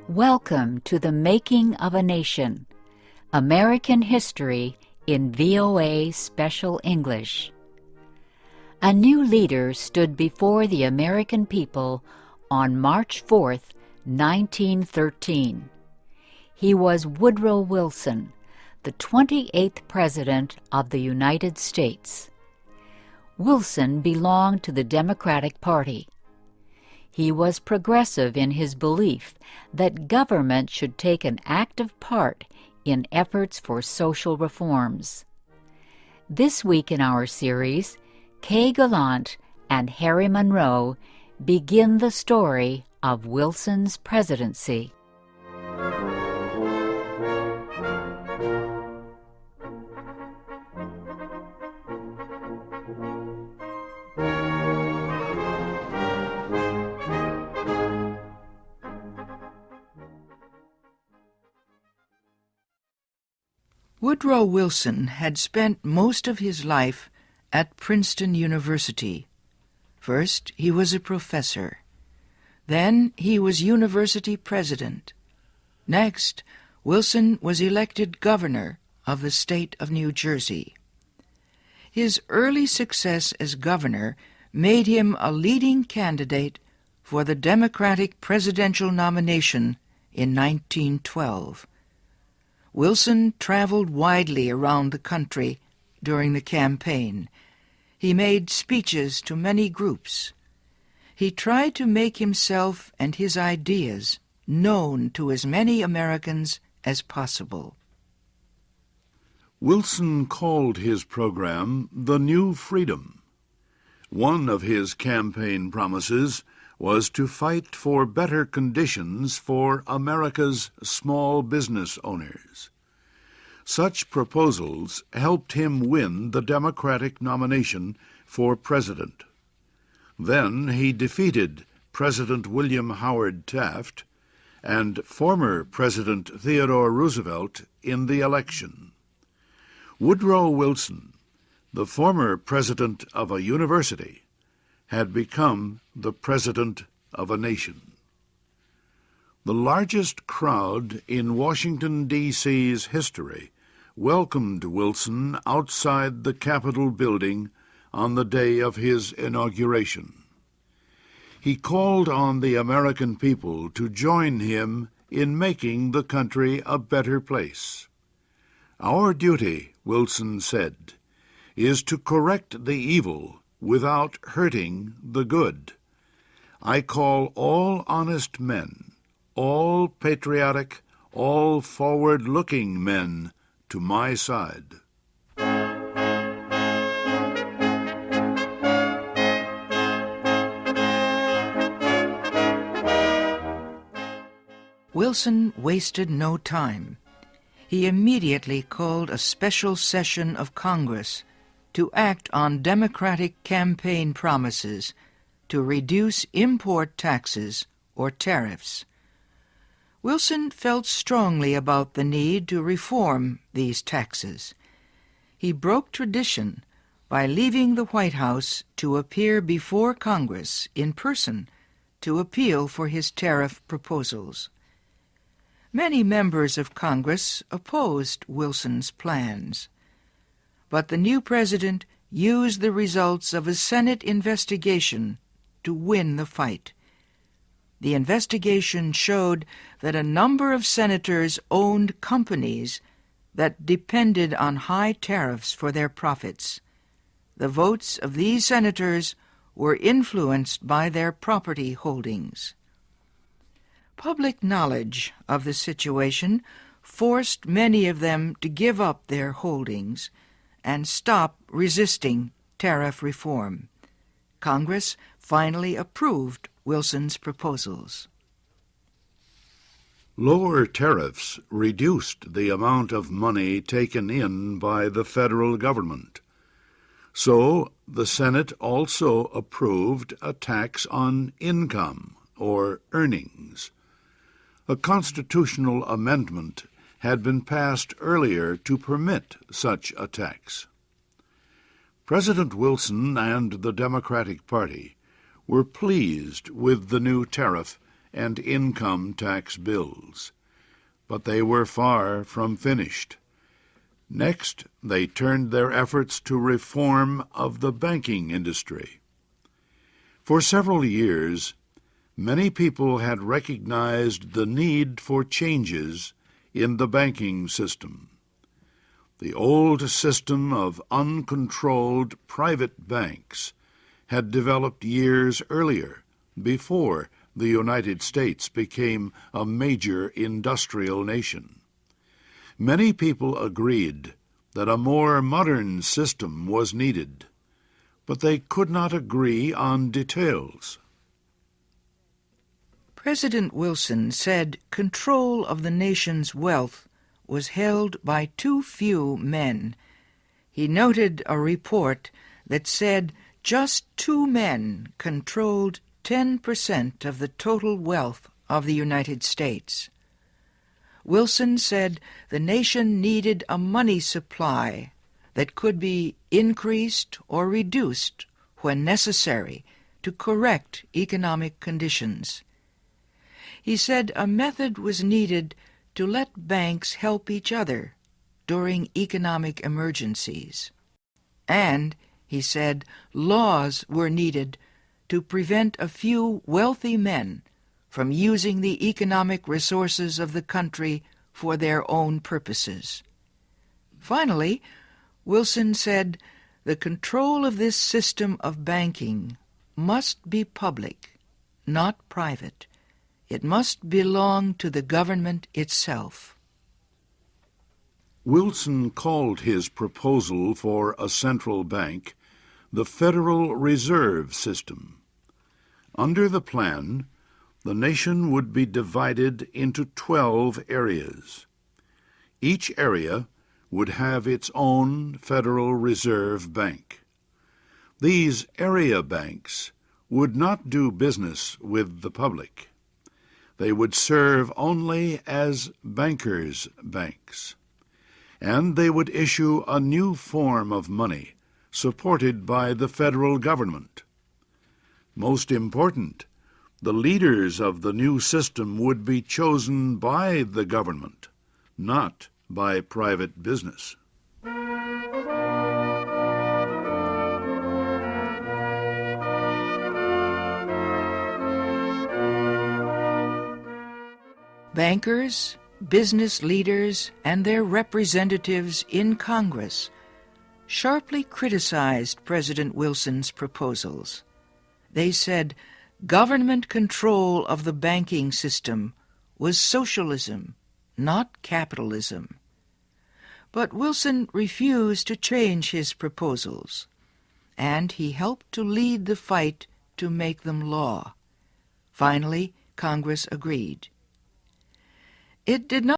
Welcome to the Making of a Nation, American History in VOA Special English. A new leader stood before the American people on March 4th, 1913. He was Woodrow Wilson, the 28th President of the United States. Wilson belonged to the Democratic Party. He was progressive in his belief that government should take an active part in efforts for social reforms. This week in our series, Kay Gallant and Harry Monroe begin the story of Wilson's presidency. Woodrow Wilson had spent most of his life at Princeton University. First, he was a professor. Then he was university president. Next, Wilson was elected governor of the state of New Jersey. His early success as governor made him a leading candidate for the Democratic presidential nomination in 1912. Wilson traveled widely around the country during the campaign. He made speeches to many groups. He tried to make himself and his ideas known to as many Americans as possible. Wilson called his program The New Freedom. One of his campaign promises was to fight for better conditions for America's small business owners. Such proposals helped him win the Democratic nomination for president. Then he defeated President William Howard Taft and former President Theodore Roosevelt in the election. Woodrow Wilson, the former president of a university, had become the president of a nation. The largest crowd in Washington, D.C.'s history welcomed Wilson outside the Capitol building on the day of his inauguration. He called on the American people to join him in making the country a better place. "Our duty," Wilson said, "is to correct the evil without hurting the good. I call all honest men, all patriotic, all forward-looking men to my side." Wilson wasted no time. He immediately called a special session of Congress to act on Democratic campaign promises to reduce import taxes or tariffs. Wilson felt strongly about the need to reform these taxes. He broke tradition by leaving the White House to appear before Congress in person to appeal for his tariff proposals. Many members of Congress opposed Wilson's plans, but the new president used the results of a Senate investigation to win the fight. The investigation showed that a number of senators owned companies that depended on high tariffs for their profits. The votes of these senators were influenced by their property holdings. Public knowledge of the situation forced many of them to give up their holdings and stop resisting tariff reform. Congress finally approved Wilson's proposals. Lower tariffs reduced the amount of money taken in by the federal government. So the Senate also approved a tax on income or earnings. A constitutional amendment had been passed earlier to permit such a tax. President Wilson and the Democratic Party were pleased with the new tariff and income tax bills. But they were far from finished. Next, they turned their efforts to reform of the banking industry. For several years, many people had recognized the need for changes in the banking system. The old system of uncontrolled private banks had developed years earlier, before the United States became a major industrial nation. Many people agreed that a more modern system was needed, but they could not agree on details. President Wilson said control of the nation's wealth was held by too few men. He noted a report that said just 2 men controlled 10% of the total wealth of the United States. Wilson said the nation needed a money supply that could be increased or reduced when necessary to correct economic conditions. He said a method was needed to let banks help each other during economic emergencies. And, he said, laws were needed to prevent a few wealthy men from using the economic resources of the country for their own purposes. Finally, Wilson said the control of this system of banking must be public, not private. It must belong to the government itself. Wilson called his proposal for a central bank the Federal Reserve System. Under the plan, the nation would be divided into 12 areas. Each area would have its own Federal Reserve Bank. These area banks would not do business with the public. They would serve only as bankers' banks, and they would issue a new form of money supported by the federal government. Most important, the leaders of the new system would be chosen by the government, not by private business. Bankers, business leaders, and their representatives in Congress sharply criticized President Wilson's proposals. They said government control of the banking system was socialism, not capitalism. But Wilson refused to change his proposals, and he helped to lead the fight to make them law. Finally, Congress agreed. It did not